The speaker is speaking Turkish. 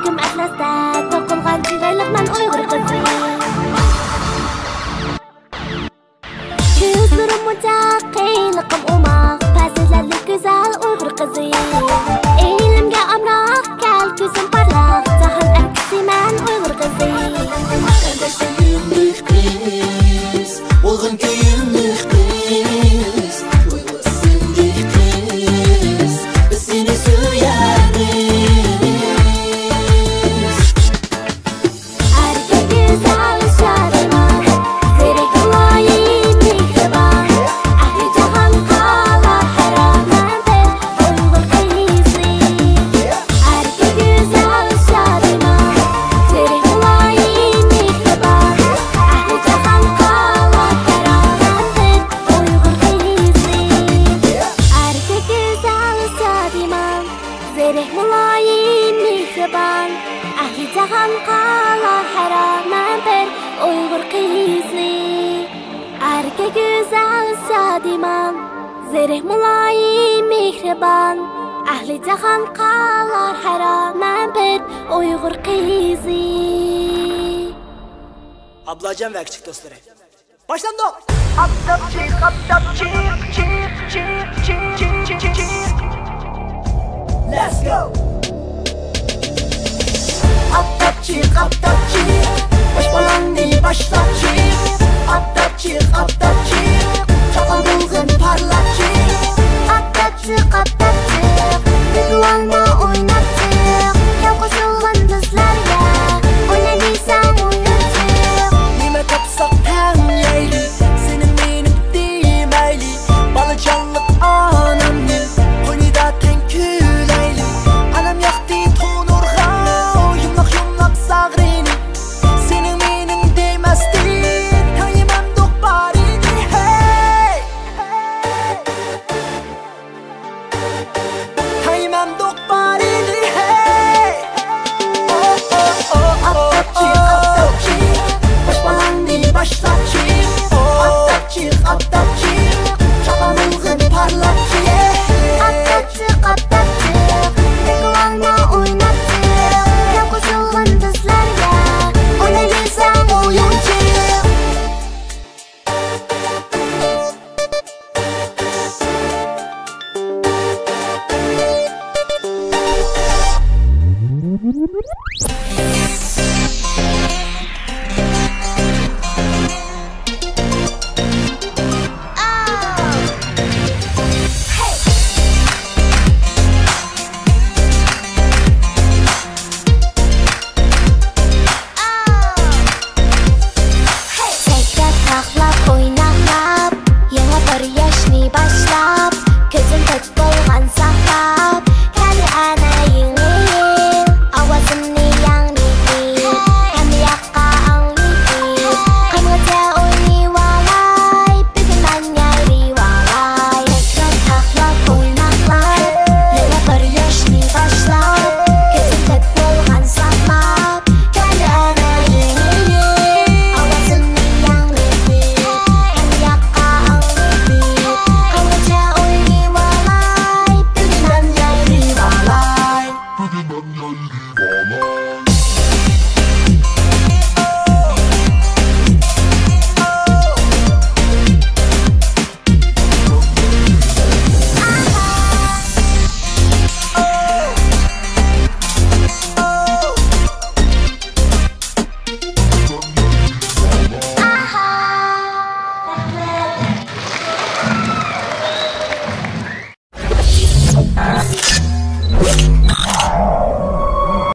Görküm atlasda to'qilgan chiroyliqman Uyg'ur qizi. Ko'zlarim muncha qiyliqim umoq, fazilatli go'zal Uyg'ur qizi. Elimga amroq kel ko'zim parlaq, jahon elchisiman Uyg'ur qizi. Kardeşliğimlik kız, olgun köyümlük kız, Uyg'ur simlik kız, biz seni suyarız. Erkek güzel şadiman, zerek mulayim mihriban, ahli cihan kalar haramedir Uyg'ur qizi. Erkek güzel şadiman, zerek mulayim mihriban, ahli cihan kalar haramedir Uyg'ur qizi. Erkek güzel şadiman, zerek mulayim mihriban, ahli cihan kalar haramedir Uyg'ur qizi. Erkek güzel şadiman, zerek mulayim mihriban, ahli cihan kalar haramedir Uyg'ur qizi. Ablacan ve küçük dostları. Başlandı. Let's go. Aptapçık, baş balandı başlat çık. Aptapçık, çakal bulgun parlat çık. Atlatçık, atlatçık, bir duanla oynatçık.